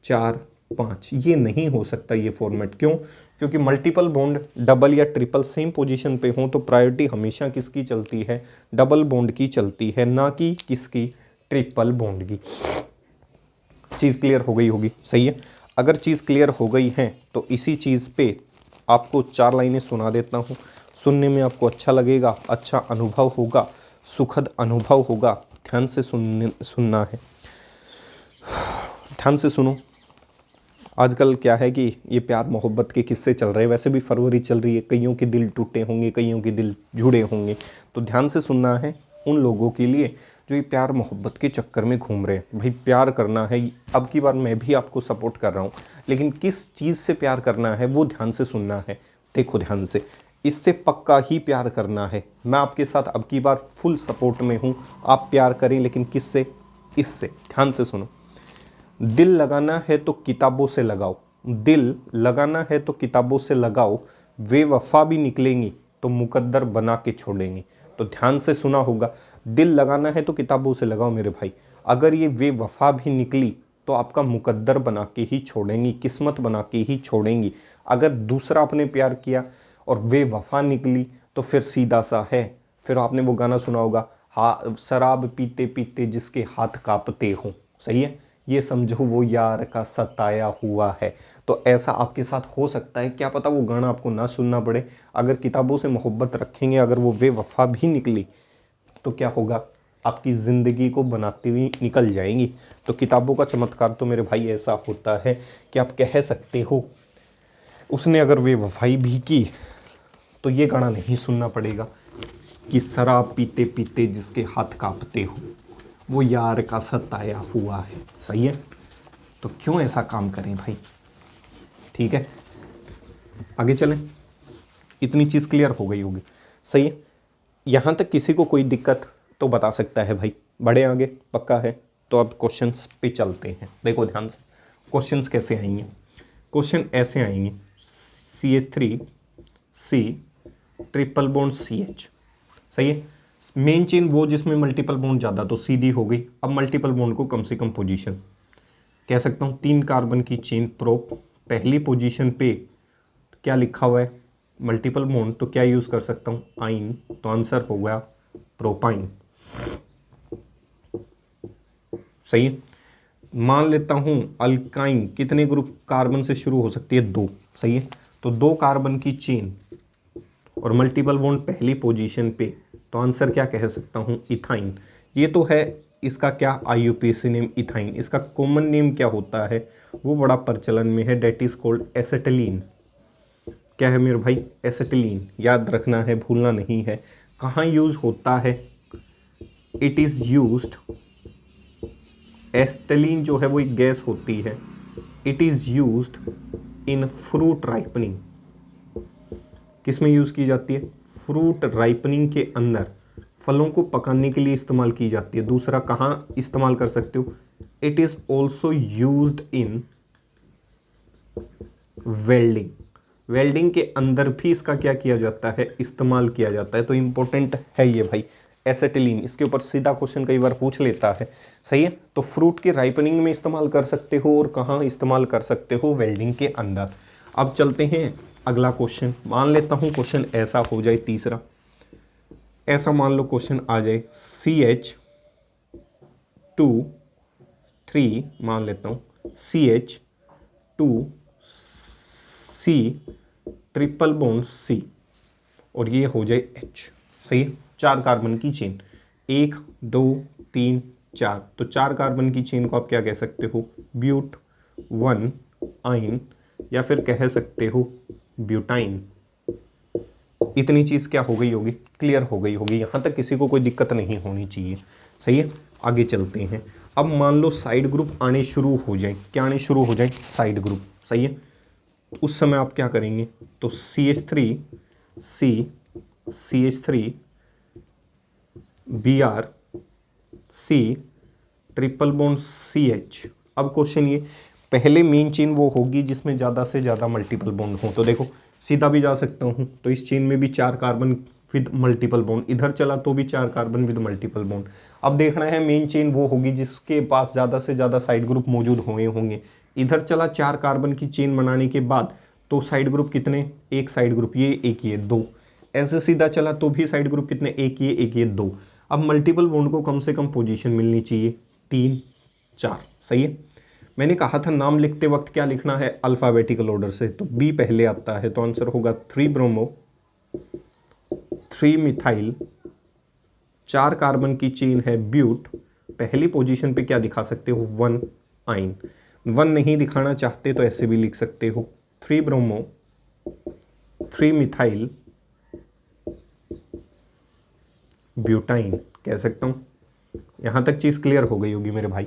4 5, ये नहीं हो सकता ये फॉर्मेट। क्यों, क्योंकि मल्टीपल बॉन्ड डबल या ट्रिपल सेम पोजीशन पे हों तो प्रायोरिटी हमेशा किसकी चलती है, डबल बॉन्ड की चलती है, ना कि किसकी, ट्रिपल बॉन्ड की। चीज़ क्लियर हो गई होगी, सही है। अगर चीज़ क्लियर हो गई है तो इसी चीज़ पे आपको 4 लाइनें सुना देता हूँ, सुनने में आपको अच्छा लगेगा, अच्छा अनुभव होगा, सुखद अनुभव होगा। ध्यान से सुनना है, ध्यान से सुनो। आजकल क्या है कि ये प्यार मोहब्बत के किस्से चल रहे हैं, वैसे भी फरवरी चल रही है, कईयों के दिल टूटे होंगे, कईयों के दिल जुड़े होंगे, तो ध्यान से सुनना है उन लोगों के लिए जो ये प्यार मोहब्बत के चक्कर में घूम रहे हैं। भाई प्यार करना है, अब की बार मैं भी आपको सपोर्ट कर रहा हूँ, लेकिन किस चीज़ से प्यार करना है वो ध्यान से सुनना है। देखो ध्यान से, इससे पक्का ही प्यार करना है। मैं आपके साथ अब की बार फुल सपोर्ट में हूँ, आप प्यार करें, लेकिन किससे, इससे। ध्यान से सुनो। दिल लगाना है तो किताबों से लगाओ, दिल लगाना है तो किताबों से लगाओ, वे वफा भी निकलेंगी तो मुकद्दर बना के छोड़ेंगी। तो ध्यान से सुना होगा, दिल लगाना है तो किताबों से लगाओ मेरे भाई। अगर ये बेवफा भी निकली तो आपका मुकद्दर बना के ही छोड़ेंगी, किस्मत बना के ही छोड़ेंगी। अगर दूसरा आपने प्यार किया और बेवफा निकली तो फिर सीधा सा है, फिर आपने वो गाना सुना होगा, हाँ शराब पीते पीते जिसके हाथ कांपते हों, सही है, ये समझो वो यार का सताया हुआ है। तो ऐसा आपके साथ हो सकता है, क्या पता वो गाना आपको ना सुनना पड़े। अगर किताबों से मोहब्बत रखेंगे, अगर वो बेवफा भी निकली तो क्या होगा, आपकी ज़िंदगी को बनाती हुई निकल जाएंगी। तो किताबों का चमत्कार तो मेरे भाई ऐसा होता है कि आप कह सकते हो उसने अगर बेवफाई भी की तो ये गाना नहीं सुनना पड़ेगा कि शराब पीते पीते जिसके हाथ कांपते हो वो यार का सताया हुआ है, सही है। तो क्यों ऐसा काम करें भाई, ठीक है। आगे चलें, इतनी चीज़ क्लियर हो गई होगी, सही है। यहाँ तक किसी को कोई दिक्कत तो बता सकता है भाई, बढ़े आगे, पक्का है। तो अब क्वेश्चंस पे चलते हैं। देखो ध्यान से, क्वेश्चंस कैसे आएंगे। क्वेश्चन ऐसे आएंगे, CH3C ट्रिपल बॉन्ड CH, सही है। मेन चेन वो जिसमें मल्टीपल बॉन्ड ज़्यादा, तो सीधी हो गई। अब मल्टीपल बॉन्ड को कम से कम पोजीशन कह सकता हूँ, 3 कार्बन की चेन प्रोप, पहली पोजीशन पे क्या लिखा हुआ है, मल्टीपल बॉन्ड, तो क्या यूज़ कर सकता हूँ, आइन, तो आंसर हो गया प्रोपाइन, सही है। मान लेता हूँ अल्काइन कितने ग्रुप कार्बन से शुरू हो सकती है, 2, सही है। तो 2 कार्बन की चेन और मल्टीपल बॉन्ड पहली पोजीशन पे, तो आंसर क्या कह सकता हूँ, इथाइन। ये तो है इसका क्या IUPAC नेम इथाइन। इसका कॉमन नेम क्या होता है, वो बड़ा प्रचलन में है, डेट इज कॉल्ड एसेटिलीन। क्या है मेरे भाई, एसेटिलीन, याद रखना है, भूलना नहीं है। कहाँ यूज़ होता है, इट इज़ यूज्ड, एस्टेलिन जो है वो एक गैस होती है, it is used in fruit ripening. किस में यूज़ की जाती है, फ्रूट राइपनिंग के अंदर, फलों को पकाने के लिए इस्तेमाल की जाती है। दूसरा कहाँ इस्तेमाल कर सकते हो, it is also used in welding. Welding के अंदर भी इसका क्या किया जाता है, इस्तेमाल किया जाता है। तो इम्पोर्टेंट है ये भाई एसेटिलीन। इसके ऊपर सीधा क्वेश्चन कई बार पूछ लेता है, सही है। तो फ्रूट के राइपनिंग में इस्तेमाल कर सकते हो और कहाँ इस्तेमाल कर सकते हो, वेल्डिंग के अंदर। अब चलते हैं अगला क्वेश्चन। मान लेता हूँ क्वेश्चन ऐसा हो जाए, तीसरा ऐसा मान लो क्वेश्चन आ जाए, CH2 3 मान लेता हूँ, CH2C ट्रिपल बॉन्ड C और ये हो जाए H, सही है। 4 कार्बन की चेन, 1 2 3 4, तो 4 कार्बन की चेन को आप क्या कह सकते हो, ब्यूट 1 आइन, या फिर कह सकते हो ब्यूटाइन। इतनी चीज़ क्या हो गई होगी, क्लियर हो गई होगी। यहाँ तक किसी को कोई दिक्कत नहीं होनी चाहिए, सही है। आगे चलते हैं। अब मान लो साइड ग्रुप आने शुरू हो जाए, क्या आने शुरू हो जाए, साइड ग्रुप, सही है। उस समय आप क्या करेंगे, तो CH3 Br C triple bond CH। अब क्वेश्चन ये, पहले मेन चेन वो होगी जिसमें ज़्यादा से ज़्यादा मल्टीपल बॉन्ड हो। तो देखो सीधा भी जा सकता हूँ, तो इस चेन में भी 4 कार्बन विद मल्टीपल बॉन्ड, इधर चला तो भी 4 कार्बन विद मल्टीपल बॉन्ड। अब देखना है मेन चेन वो होगी जिसके पास ज़्यादा से ज़्यादा साइड ग्रुप मौजूद हुए होंगे। इधर चला 4 कार्बन की चेन बनाने के बाद, तो साइड ग्रुप कितने, एक साइड ग्रुप ये, एक ये, 2। ऐसे सीधा चला तो भी साइड ग्रुप कितने, एक ये, एक ये, 2। अब मल्टीपल बॉन्ड को कम से कम पोजीशन मिलनी चाहिए, 3 4, सही है। मैंने कहा था नाम लिखते वक्त क्या लिखना है, अल्फ़ाबेटिकल ऑर्डर से, तो बी पहले आता है, तो आंसर होगा 3 ब्रोमो 3 मिथाइल, 4 कार्बन की चेन है ब्यूट, पहली पोजीशन पे क्या दिखा सकते हो, 1 आइन। 1 नहीं दिखाना चाहते तो ऐसे भी लिख सकते हो, 3 ब्रोमो 3 मिथाइल ब्यूटाइन कह सकता हूँ। यहाँ तक चीज़ क्लियर हो गई होगी मेरे भाई,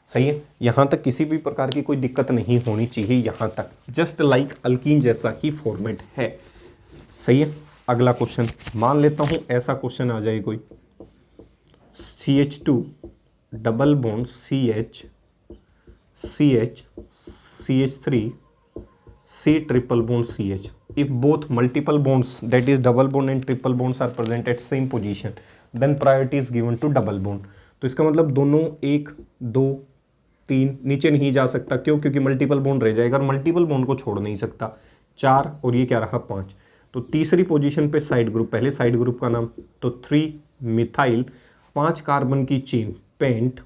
सही है। यहाँ तक किसी भी प्रकार की कोई दिक्कत नहीं होनी चाहिए, यहाँ तक जस्ट लाइक अल्कीन जैसा ही फॉर्मेट है, सही है। अगला क्वेश्चन मान लेता हूँ ऐसा क्वेश्चन आ जाए कोई, CH2 double bond CH CH3 C triple bond CH. If both multiple bonds, that is double bond and triple bonds, are present at same position, then priority is given to double bond. तो इसका मतलब दोनों 1 2 3 नीचे नहीं जा सकता, क्यों? क्योंकि मल्टीपल बॉन्ड रह जाएगा और मल्टीपल बॉन्ड को छोड़ नहीं सकता। 4 और ये क्या रहा 5। तो तीसरी पोजीशन पे साइड ग्रुप, पहले साइड ग्रुप का नाम तो 3 मिथाइल, 5 कार्बन की चेन पेंट,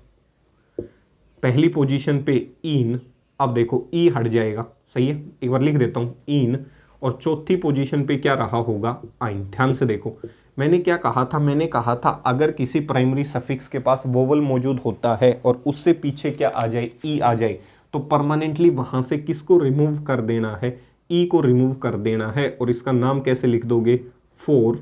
पहली पोजीशन पे ईन, अब देखो ई हट जाएगा, सही है, एक बार लिख देता हूँ ईन, और चौथी पोजीशन पे क्या रहा होगा आइन। ध्यान से देखो मैंने क्या कहा था, मैंने कहा था अगर किसी प्राइमरी सफिक्स के पास वोवल मौजूद होता है और उससे पीछे क्या आ जाए, ई आ जाए, तो परमानेंटली वहां से किसको रिमूव कर देना है, ई को रिमूव कर देना है। और इसका नाम कैसे लिख दोगे, 4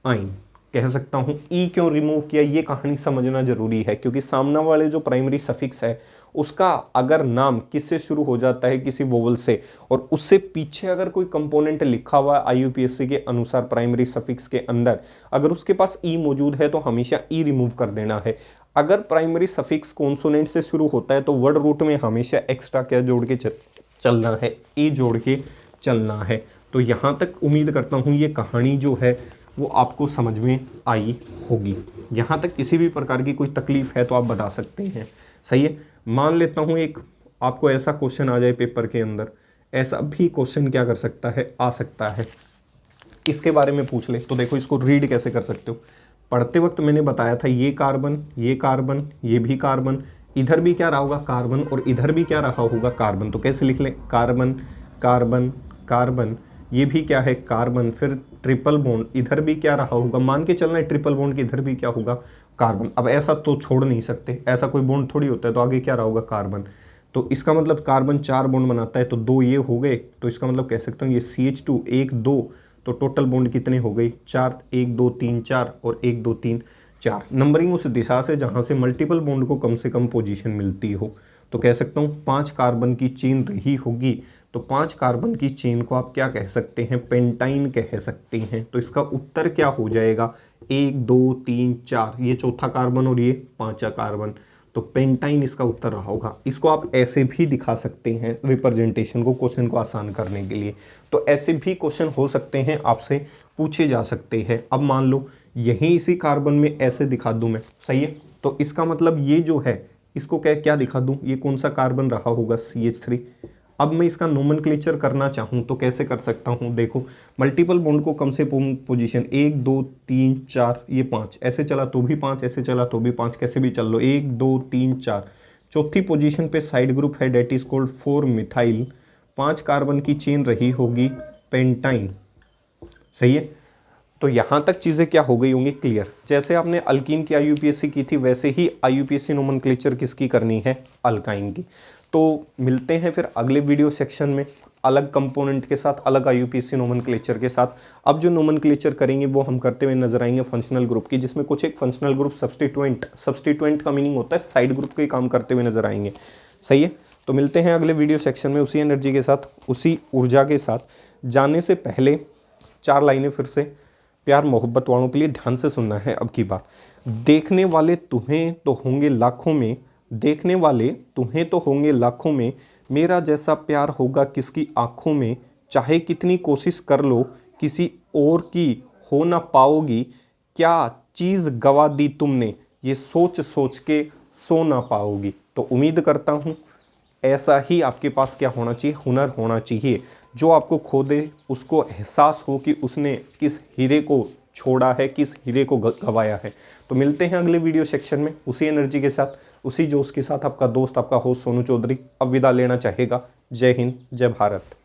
आइन कह सकता हूं। ई क्यों रिमूव किया ये कहानी समझना जरूरी है, क्योंकि सामने वाले जो प्राइमरी सफिक्स है उसका अगर नाम किससे शुरू हो जाता है, किसी वोवल से, और उससे पीछे अगर कोई कंपोनेंट लिखा हुआ है आईयूपीएससी के अनुसार प्राइमरी सफिक्स के अंदर, अगर उसके पास ई मौजूद है तो हमेशा ई रिमूव कर देना है। अगर प्राइमरी सफिक्स कॉन्सोनेंट से शुरू होता है तो वर्ड रूट में हमेशा एक्स्ट्रा क्या जोड़ के चलना है, ई जोड़ के चलना है। तो यहाँ तक उम्मीद करता हूँ ये कहानी जो है वो आपको समझ में आई होगी। यहाँ तक किसी भी प्रकार की कोई तकलीफ है तो आप बता सकते हैं, सही है। मान लेता हूँ एक आपको ऐसा क्वेश्चन आ जाए पेपर के अंदर, ऐसा भी क्वेश्चन क्या कर सकता है, आ सकता है, इसके बारे में पूछ ले। तो देखो इसको रीड कैसे कर सकते हो, पढ़ते वक्त मैंने बताया था ये कार्बन, ये कार्बन, ये भी कार्बन, इधर भी क्या रहा होगा कार्बन, और इधर भी क्या रहा होगा कार्बन। तो कैसे लिख लें, कार्बन कार्बन कार्बन, ये भी क्या है कार्बन, फिर ट्रिपल बॉन्ड, इधर भी क्या रहा होगा, मान के चलना है ट्रिपल बॉन्ड के इधर भी क्या होगा कार्बन। अब ऐसा तो छोड़ नहीं सकते, ऐसा कोई बॉन्ड थोड़ी होता है, तो आगे क्या रहा होगा कार्बन। तो इसका मतलब कार्बन 4 बॉन्ड बनाता है, तो 2 ये हो गए, तो इसका मतलब कह सकता हूँ ये CH2 1 2, तो टोटल बॉन्ड कितने हो गए 4, 1 2 3 4 और 1 2 3 4। नंबरिंग उस दिशा से जहाँ से मल्टीपल बॉन्ड को कम से कम पोजीशन मिलती हो। तो कह सकता हूँ 5 कार्बन की चेन रही होगी, तो 5 कार्बन की चेन को आप क्या कह सकते हैं, पेंटाइन कह सकते हैं। तो इसका उत्तर क्या हो जाएगा, 1 2 3 4, ये चौथा कार्बन और ये 5वां कार्बन, तो पेंटाइन इसका उत्तर रहा होगा। इसको आप ऐसे भी दिखा सकते हैं रिप्रेजेंटेशन को, क्वेश्चन को आसान करने के लिए। तो ऐसे भी क्वेश्चन हो सकते हैं, आपसे पूछे जा सकते हैं। अब मान लो यहीं इसी कार्बन में ऐसे दिखा दूं मैं, सही है, तो इसका मतलब ये जो है इसको क्या दिखा दूं, ये कौन सा कार्बन रहा होगा CH3। अब मैं इसका नोमेनक्लेचर करना चाहूँ तो कैसे कर सकता हूँ, देखो मल्टीपल बॉन्ड को कम से कम पोजीशन 1 2 3 4, ये 5, ऐसे चला तो भी 5, ऐसे चला तो भी 5, कैसे भी चल लो 1 2 3 4। चौथी पोजीशन पे साइड ग्रुप है, that is called 4 methyl, 5 carbon की चेन रही होगी पेंटाइन, सही है। तो यहाँ तक चीज़ें क्या हो गई होंगी क्लियर। जैसे आपने अल्कीन की आईयूपीएससी की थी वैसे ही आईयूपीएससी नोमेनक्लेचर किसकी करनी है, अल्काइन की। तो मिलते हैं फिर अगले वीडियो सेक्शन में अलग कंपोनेंट के साथ, अलग आईयूपीएससी नोमेनक्लेचर के साथ। अब जो नोमेनक्लेचर करेंगे वो हम करते हुए नजर आएंगे फंक्शनल ग्रुप की, जिसमें कुछ एक फंक्शनल ग्रुप सब्स्टिट्यूएंट का मीनिंग होता है साइड ग्रुप के काम करते हुए नजर आएंगे, सही है। तो मिलते हैं अगले वीडियो सेक्शन में उसी एनर्जी के साथ, उसी ऊर्जा के साथ। जाने से पहले 4 लाइनें फिर से प्यार मोहब्बत वालों के लिए ध्यान से सुनना है। अब की बात, देखने वाले तुम्हें तो होंगे लाखों में, देखने वाले तुम्हें तो होंगे लाखों में, मेरा जैसा प्यार होगा किसकी आंखों में, चाहे कितनी कोशिश कर लो किसी और की हो ना पाओगी, क्या चीज़ गवा दी तुमने, ये सोच सोच के सो ना पाओगी। तो उम्मीद करता हूँ ऐसा ही आपके पास क्या होना चाहिए, हुनर होना चाहिए, जो आपको खो दे उसको एहसास हो कि उसने किस हीरे को छोड़ा है, किस हीरे को गवाया है। तो मिलते हैं अगले वीडियो सेक्शन में उसी एनर्जी के साथ, उसी जोश के साथ। आपका दोस्त, आपका होस्ट सोनू चौधरी अब विदा लेना चाहेगा। जय हिंद, जय भारत।